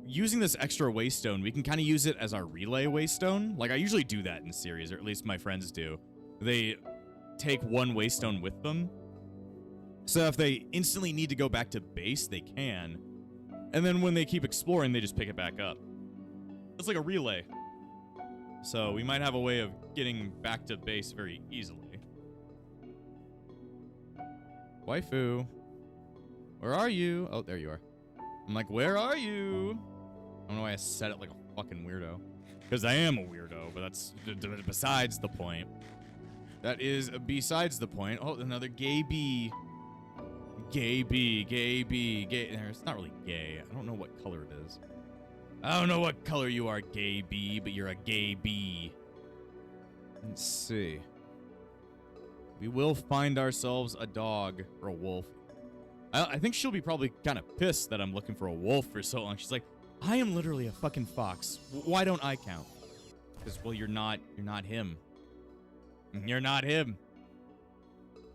using this extra waystone, we can kind of use it as our relay waystone. Like, I usually do that in series, or at least my friends do. They take one waystone with them. So if they instantly need to go back to base, they can. And then when they keep exploring, they just pick it back up. It's like a relay. So we might have a way of getting back to base very easily. Waifu. Where are you? Oh, there you are. I'm like, where are you? I don't know why I said it like a fucking weirdo. Because I am a weirdo, but that's besides the point. That is besides the point. Oh, another gay bee. Gay bee, gay bee, gay. It's not really gay. I don't know what color it is. I don't know what color you are, gay bee, but you're a gay bee. Let's see. We will find ourselves a dog or a wolf. I think she'll be probably kind of pissed that I'm looking for a wolf for so long. She's like, I am literally a fucking fox. Why don't I count? Because, well, you're not him. You're not him.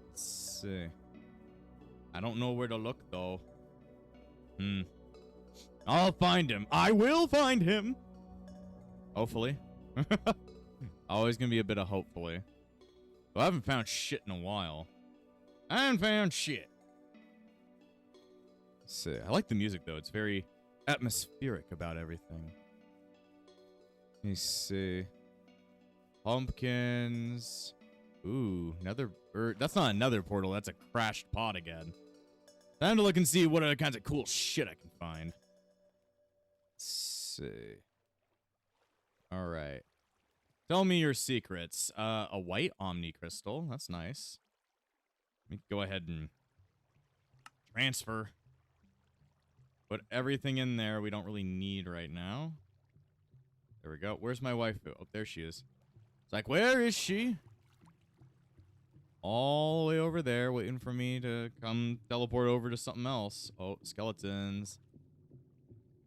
Let's see. I don't know where to look, though. I'll find him. I will find him. Hopefully. Always gonna be a bit of hopefully. Well, I haven't found shit in a while. I haven't found shit. Let's see. I like the music, though. It's very atmospheric about everything. Let me see. Pumpkins. Ooh, another bird. That's not another portal. That's a crashed pod again. Time to look and see what other kinds of cool shit I can find. Let's see. All right. Tell me your secrets. A white Omni crystal. That's nice. Let me go ahead and transfer. Put everything in there we don't really need right now. There we go. Where's my wife? Oh, there she is. It's like, where is she? All the way over there, waiting for me to come teleport over to something else. Oh, skeletons.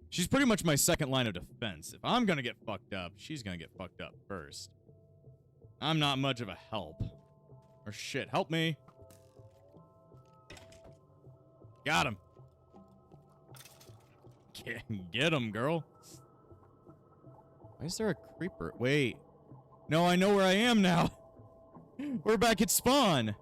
She's pretty much my second line of defense. If I'm gonna get fucked up, she's gonna get fucked up first. I'm not much of a help. Or shit, help me. Got him. Get him, girl. Why is there a creeper? Wait. No, I know where I am now. We're back at spawn.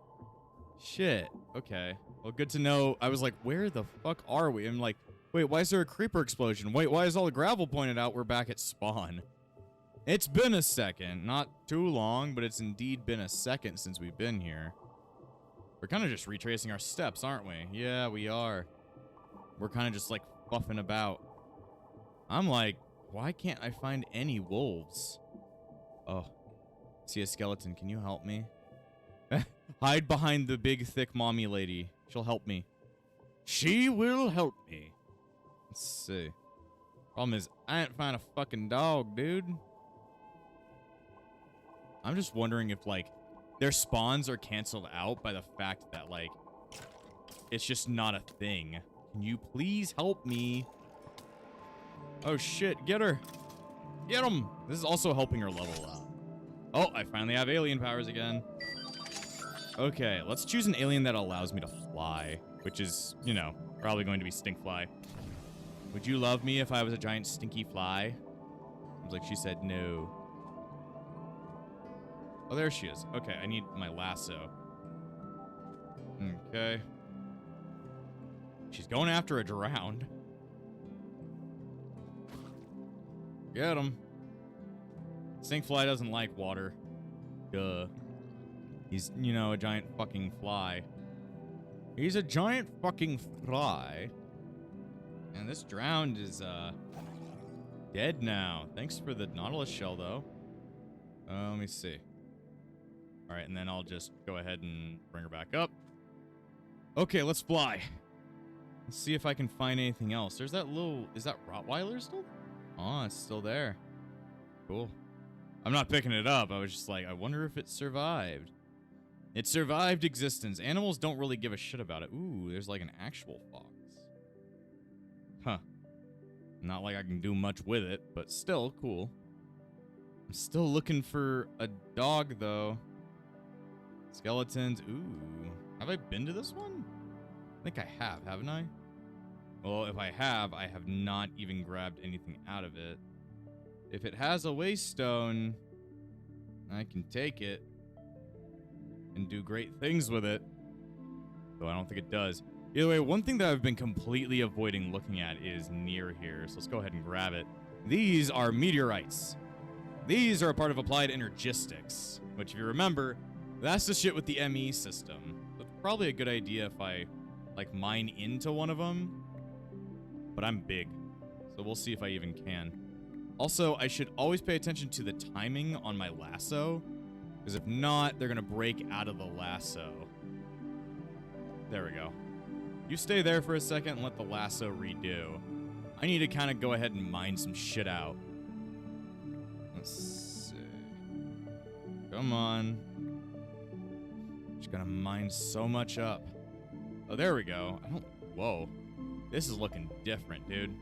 Shit. Okay. Well, good to know. I was like, where the fuck are we? I'm like, wait, why is there a creeper explosion? Wait, why is all the gravel pointed out? We're back at spawn. It's been a second. Not too long, but it's indeed been a second since we've been here. We're kind of just retracing our steps, aren't we? Yeah, we are. We're kind of just like buffing about. I'm like, why can't I find any wolves? Oh, see a skeleton. Can you help me? Hide behind the big, thick mommy lady. She'll help me. She will help me. Let's see. Problem is, I ain't find a fucking dog, dude. I'm just wondering if, like, their spawns are canceled out by the fact that, like, it's just not a thing. Can you please help me? Oh, shit. Get her. Get him. This is also helping her level up. Oh, I finally have alien powers again. Okay, let's choose an alien that allows me to fly, which is, you know, probably going to be Stinkfly. Would you love me if I was a giant stinky fly? Seems like she said no. Oh, there she is. Okay, I need my lasso. Okay. She's going after a drowned. Get him. Stinkfly doesn't like water. Duh. He's, you know, a giant fucking fly. He's a giant fucking fly. And this drowned is, dead now. Thanks for the Nautilus shell, though. Let me see. Alright, and then I'll just go ahead and bring her back up. Okay, let's fly. Let's see if I can find anything else. There's that little... Is that Rottweiler still? Oh, it's still there. Cool. I'm not picking it up. I was just like, I wonder if it survived. It survived existence. Animals don't really give a shit about it. Ooh, there's like an actual fox. Huh. Not like I can do much with it, but still cool. I'm still looking for a dog, though. Skeletons. Ooh. Have I been to this one? I think I have, haven't I? Well, if I have not even grabbed anything out of it. If it has a waystone, I can take it and do great things with it. Though I don't think it does. Either way, one thing that I've been completely avoiding looking at is near here. So let's go ahead and grab it. These are meteorites. These are a part of applied energistics, which if you remember, that's the shit with the ME system. That's probably a good idea if I, like, mine into one of them. But I'm big, so we'll see if I even can. Also, I should always pay attention to the timing on my lasso, because if not, they're going to break out of the lasso. There we go. You stay there for a second and let the lasso redo. I need to kind of go ahead and mine some shit out. Let's see. Come on. Just gonna mine so much up. Oh, there we go. Whoa. This is looking different, dude.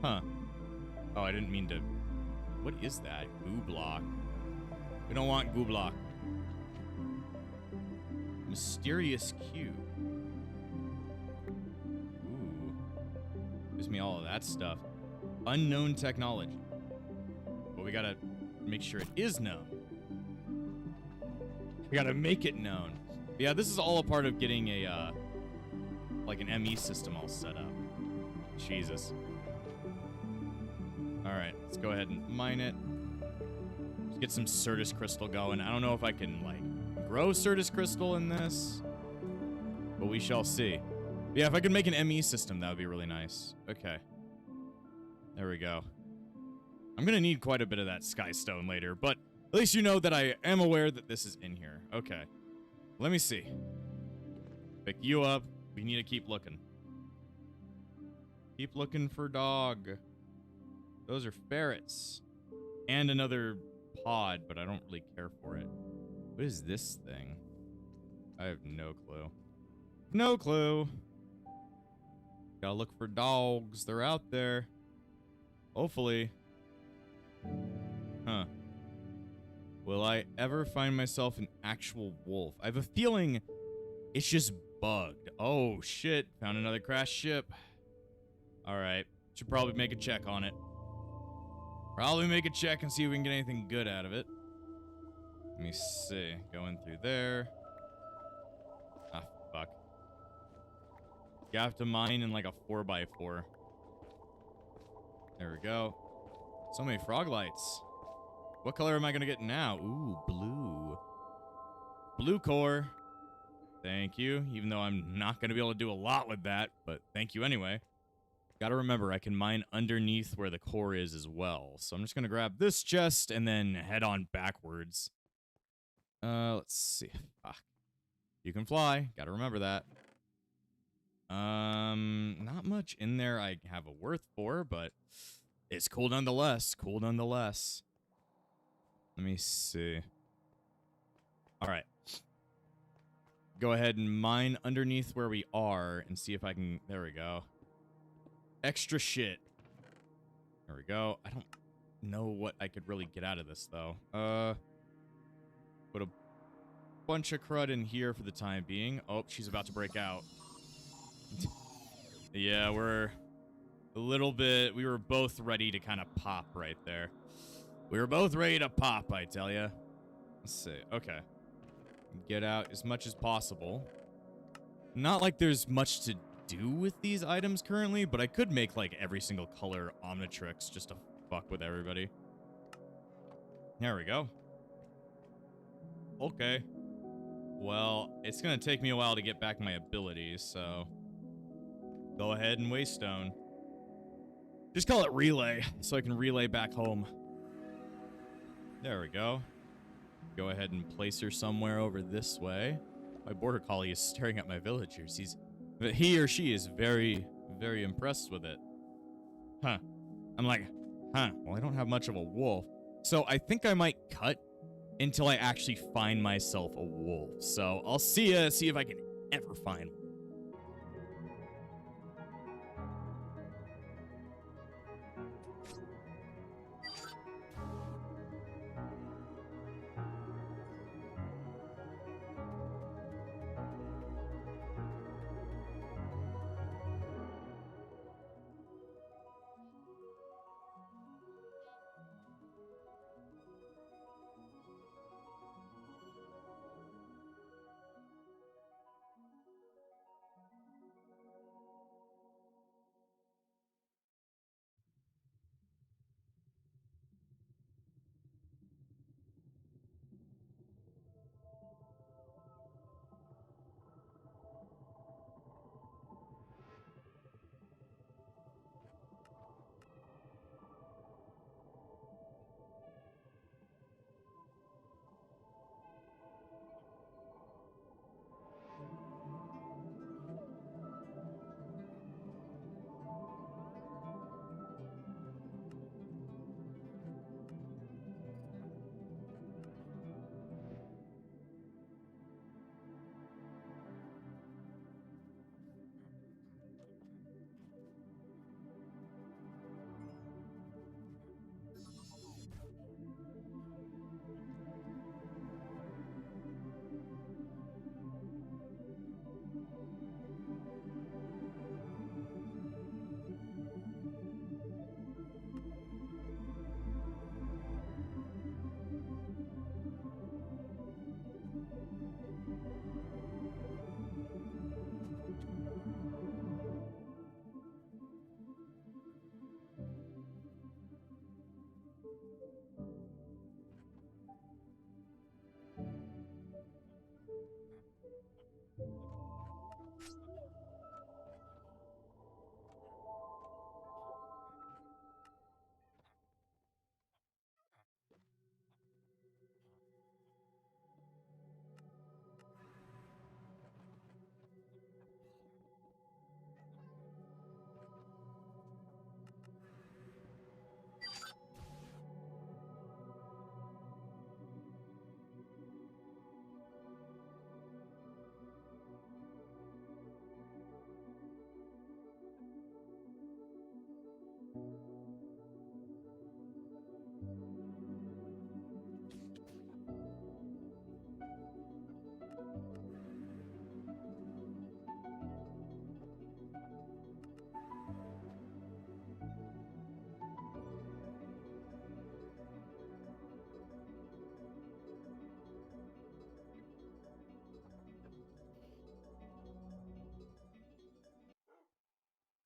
Huh. Oh, I didn't mean to... What is that? Goo block. We don't want goo block. Mysterious cube. Ooh. Gives me all of that stuff. Unknown technology. But we gotta make sure it is known. We gotta make it known. But yeah, this is all a part of getting a, like an ME system all set up. Jesus. Alright, let's go ahead and mine it. Let's get some Certus crystal going. I don't know if I can, like, grow Certus crystal in this, but we shall see. Yeah, if I could make an ME system, that would be really nice. Okay. There we go. I'm gonna need quite a bit of that sky stone later, but at least you know that I am aware that this is in here. Okay. Let me see. Pick you up. We need to keep looking. Keep looking for dog. Those are ferrets. And another pod, but I don't really care for it. What is this thing? I have no clue. No clue. Gotta look for dogs. They're out there. Hopefully. Huh. Will I ever find myself an actual wolf? I have a feeling it's just bugged. Oh, shit. Found another crashed ship. Alright. Should probably make a check on it. Probably make a check and see if we can get anything good out of it. Let me see. Going through there. Ah, fuck. You have to mine in like a 4x4. There we go. So many frog lights. What color am I going to get now? Ooh, blue. Blue core. Thank you. Even though I'm not going to be able to do a lot with that, but thank you anyway. Gotta remember, I can mine underneath where the core is as well. So I'm just going to grab this chest and then head on backwards. Let's see. Fuck. You can fly. Gotta remember that. Not much in there I have a worth for, but it's cool nonetheless. Cool nonetheless. Let me see. Alright. Go ahead and mine underneath where we are and see if I can... There we go. Extra shit. There we go. I don't know what I could really get out of this, though. Put a bunch of crud in here for the time being. Oh, she's about to break out. Yeah, we're a little bit... We were both ready to kind of pop right there. We were both ready to pop, I tell ya. Let's see. Okay. Get out as much as possible. Not like there's much to do with these items currently, but I could make like every single color Omnitrix just to fuck with everybody. There we go. Okay. Well, it's gonna take me a while to get back my abilities, so go ahead and waste stone. Just call it relay, so I can relay back home. There we go. Go ahead and place her somewhere over this way. My border collie is staring at my villagers. He or she is very, very impressed with it. Huh. I'm like, huh. Well, I don't have much of a wolf. So I think I might cut until I actually find myself a wolf. So I'll see if I can ever find one.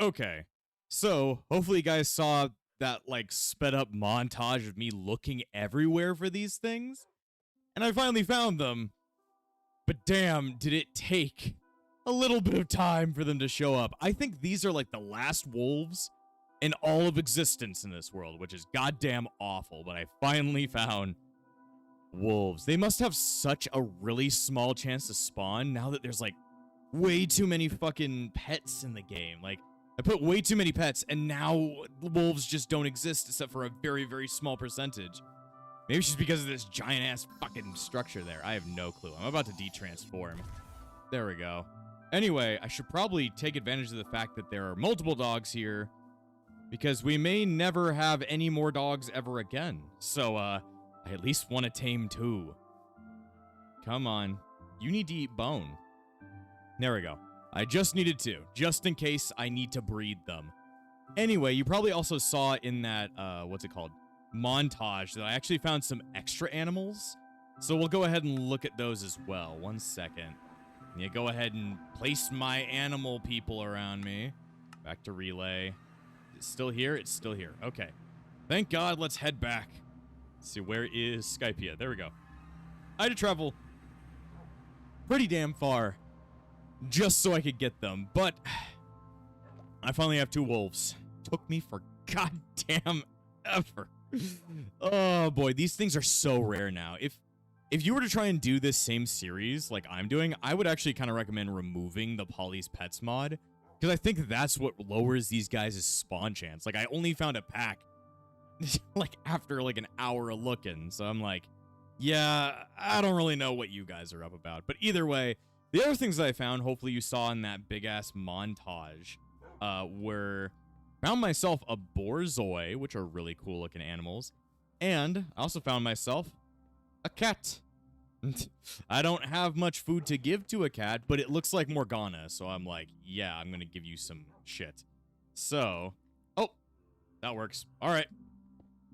Okay. So, hopefully you guys saw that, like, sped up montage of me looking everywhere for these things. And I finally found them. But damn, did it take a little bit of time for them to show up. I think these are like the last wolves in all of existence in this world, which is goddamn awful. But I finally found wolves. They must have such a really small chance to spawn now that there's like way too many fucking pets in the game. Like, I put way too many pets and now the wolves just don't exist except for a very, very small percentage. Maybe it's just because of this giant ass fucking structure there. I have no clue. I'm about to detransform. There we go. Anyway, I should probably take advantage of the fact that there are multiple dogs here because we may never have any more dogs ever again. So, I at least want to tame 2. Come on. You need to eat bone. There we go. I just needed 2, just in case I need to breed them. Anyway, you probably also saw in that, what's it called? Montage that I actually found some extra animals. So we'll go ahead and look at those as well. 1 second. Yeah, go ahead and place my animal people around me. Back to relay. It's still here? It's still here. Okay. Thank God. Let's head back. Let's see, where is Skypia? There we go. I had to travel pretty damn far just so I could get them. But I finally have 2 wolves. Took me for goddamn ever. Oh boy, these things are so rare now. If you were to try and do this same series like I'm doing, I would actually kind of recommend removing the Polly's Pets mod, because I think that's what lowers these guys' spawn chance. Like, I only found a pack like after like an hour of looking, so I'm like, yeah, I don't really know what you guys are up about. But either way, the other things that I found, hopefully you saw in that big ass montage, were found myself a borzoi, which are really cool looking animals, and I also found myself a cat. I don't have much food to give to a cat, but it looks like Morgana, so I'm like, yeah, I'm gonna give you some shit. So, oh, that works. All right,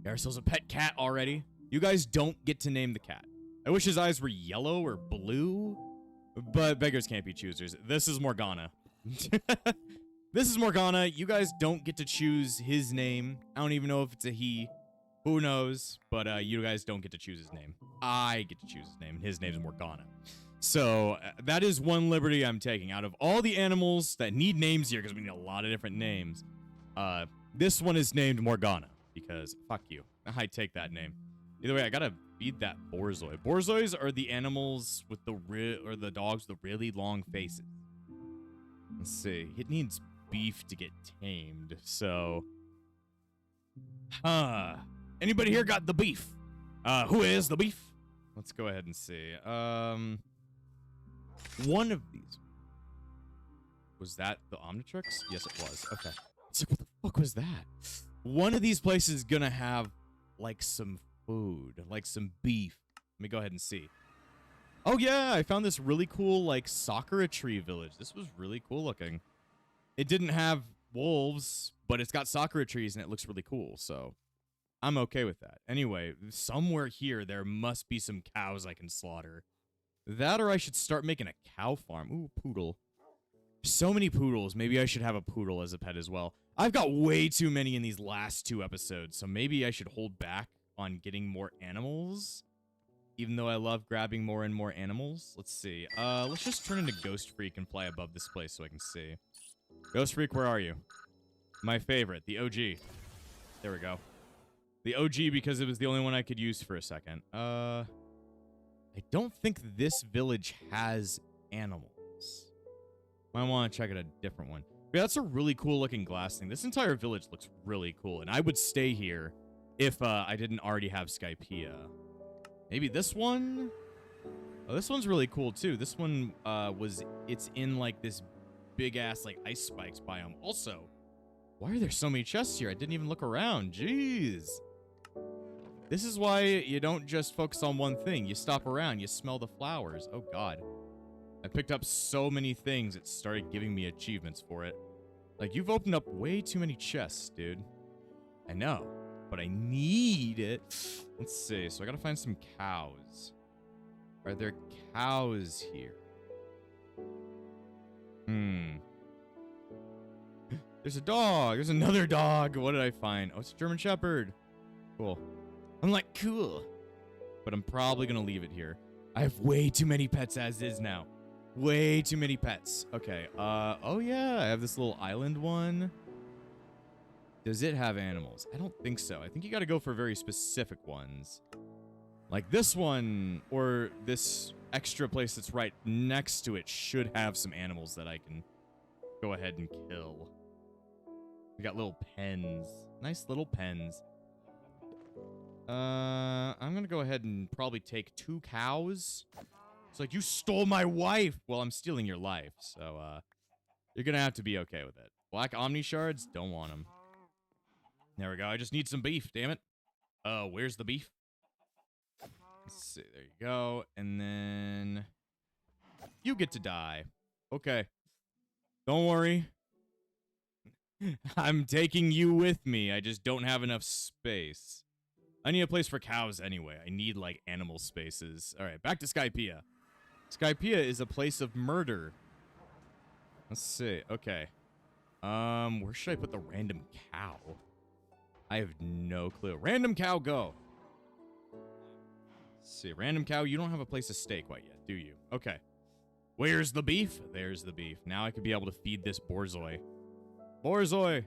got ourselves a pet cat already. You guys don't get to name the cat. I wish his eyes were yellow or blue, but beggars can't be choosers. This is Morgana. This is Morgana. You guys don't get to choose his name. I don't even know if it's a he. Who knows? But you guys don't get to choose his name. I get to choose his name. His name is Morgana. So that is one liberty I'm taking. Out of all the animals that need names here, because we need a lot of different names, this one is named Morgana because fuck you. I take that name. Either way, I gotta feed that borzoi. Borzois are the animals with the dogs with the really long faces. Let's see. It needs beef to get tamed. So, anybody here got the beef? Who is the beef? Let's go ahead and see. One of these. Was that the Omnitrix? Yes, it was. Okay. So what the fuck was that? One of these places is gonna have like some food, like some beef. Let me go ahead and see. Oh yeah, I found this really cool like Sakura tree village. This was really cool looking. It didn't have wolves, but it's got Sakura trees and it looks really cool, so I'm okay with that. Anyway, somewhere here there must be some cows I can slaughter. That or I should start making a cow farm. Ooh, poodle. So many poodles. Maybe I should have a poodle as a pet as well. I've got way too many in these last 2 episodes, so maybe I should hold back on getting more animals, even though I love grabbing more and more animals. Let's see. Let's just turn into Ghost Freak and fly above this place so I can see. Ghost Freak, where are you? My favorite, the OG. There we go. The OG because it was the only one I could use for a second. I don't think this village has animals. I want to check out a different one. Yeah, that's a really cool looking glass thing. This entire village looks really cool, and I would stay here if I didn't already have Skypia. Maybe this one? Oh, this one's really cool too. This one it's in like this big ass like ice spikes biome. Also, why are there so many chests here? I didn't even look around. Jeez. This is why you don't just focus on one thing. You stop around, you smell the flowers. Oh god. I picked up so many things, it started giving me achievements for it. Like, you've opened up way too many chests, dude. I know, but I need it. Let's see, so I gotta find some cows. Are there cows here? There's a dog. There's another dog. What did I find? Oh, it's a German Shepherd. Cool. I'm like, cool. But I'm probably going to leave it here. I have way too many pets as is now. Way too many pets. Okay. Oh, yeah. I have this little island one. Does it have animals? I don't think so. I think you got to go for very specific ones. Like this one or this extra place that's right next to it should have some animals that I can go ahead and kill. We got little pens. Nice little pens. I'm going to go ahead and probably take 2 cows. It's like, you stole my wife. Well, I'm stealing your life. So, you're going to have to be okay with it. Black Omni shards? Don't want them. There we go. I just need some beef, damn it. Where's the beef? Let's see. There you go. And then you get to die. Okay. Don't worry. I'm taking you with me. I just don't have enough space. I need a place for cows anyway. I need, like, animal spaces. All right, back to Skypiea. Skypiea is a place of murder. Let's see. Okay. Where should I put the random cow? I have no clue. Random cow, go. Let's see. Random cow, you don't have a place to stay quite yet, do you? Okay. Where's the beef? There's the beef. Now I could be able to feed this borzoi. Borzoi!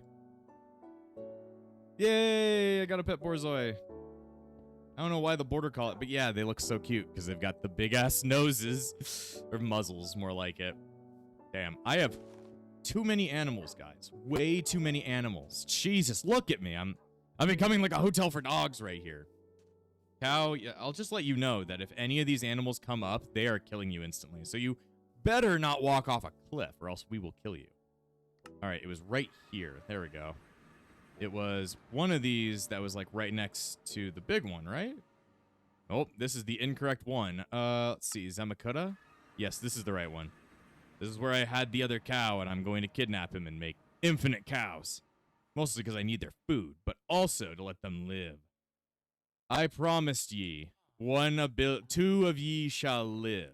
Yay! I got a pet borzoi. I don't know why the border call it, but yeah, they look so cute because they've got the big-ass noses. Or muzzles, more like it. Damn, I have too many animals, guys. Way too many animals. Jesus, look at me. I'm becoming like a hotel for dogs right here. Cow, yeah, I'll just let you know that if any of these animals come up, they are killing you instantly. So you better not walk off a cliff or else we will kill you. All right, it was right here. There we go. It was one of these that was like right next to the big one, right? Oh, this is the incorrect one. Let's see, Zamakuta? Yes, this is the right one. This is where I had the other cow, and I'm going to kidnap him and make infinite cows. Mostly because I need their food, but also to let them live. I promised ye, 2 of ye shall live.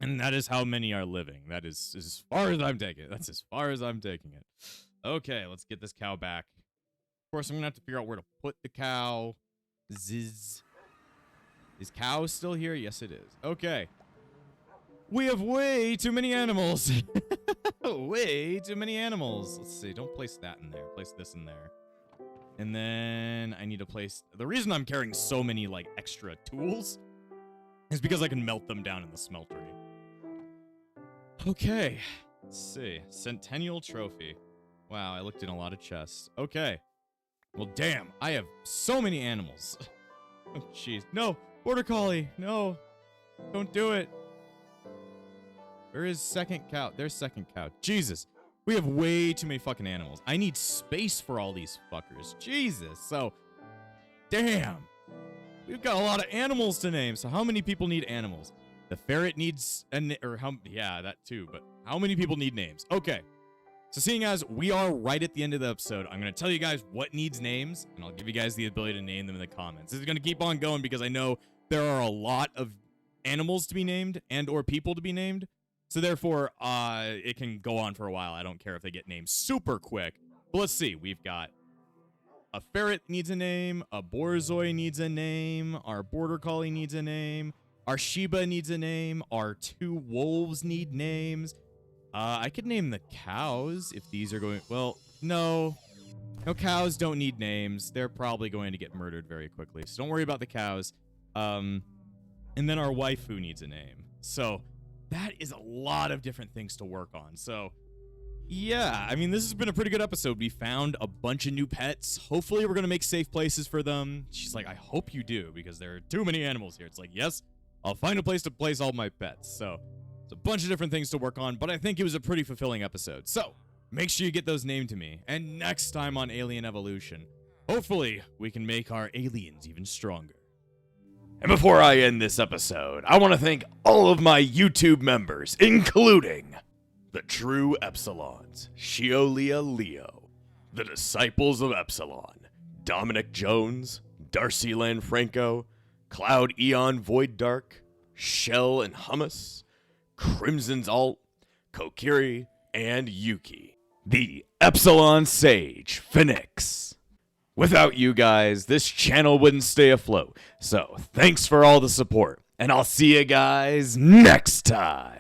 And that is how many are living. That is as far as I'm taking it. That's as far as I'm taking it. Okay, let's get this cow back. Of course, I'm going to have to figure out where to put the cow. Ziz. Is cow still here? Yes, it is. Okay. We have way too many animals. Way too many animals. Let's see. Don't place that in there. Place this in there. And then I need to place... The reason I'm carrying so many, like, extra tools is because I can melt them down in the smeltery. Okay. Let's see. Centennial Trophy. Wow, I looked in a lot of chests. Okay. Well, damn. I have so many animals. Oh, jeez. No! Border Collie! No! Don't do it! Where is second cow? There's second cow. Jesus. We have way too many fucking animals. I need space for all these fuckers. Jesus. So, damn. We've got a lot of animals to name. So how many people need animals? The ferret needs yeah, that too. But how many people need names? Okay. So seeing as we are right at the end of the episode, I'm going to tell you guys what needs names, and I'll give you guys the ability to name them in the comments. This is going to keep on going because I know there are a lot of animals to be named and or people to be named. So therefore, it can go on for a while. I don't care if they get named super quick. But let's see. We've got a ferret needs a name. A borzoi needs a name. Our border collie needs a name. Our Shiba needs a name. Our 2 wolves need names. I could name the cows if these are going... Well, no. No, cows don't need names. They're probably going to get murdered very quickly. So don't worry about the cows. And then our waifu needs a name. So... that is a lot of different things to work on. So, yeah, I mean, this has been a pretty good episode. We found a bunch of new pets. Hopefully, we're going to make safe places for them. She's like, I hope you do, because there are too many animals here. It's like, yes, I'll find a place to place all my pets. So, it's a bunch of different things to work on, but I think it was a pretty fulfilling episode. So, make sure you get those named to me. And next time on Alien Evolution, hopefully, we can make our aliens even stronger. And before I end this episode, I want to thank all of my YouTube members, including the True Epsilons, Shiolia Leo, the Disciples of Epsilon, Dominic Jones, Darcy Lanfranco, Cloud Eon Void Dark, Shell and Hummus, Crimson's Alt, Kokiri, and Yuki. the Epsilon Sage, Phoenix. Without you guys, this channel wouldn't stay afloat. So thanks for all the support, and I'll see you guys next time.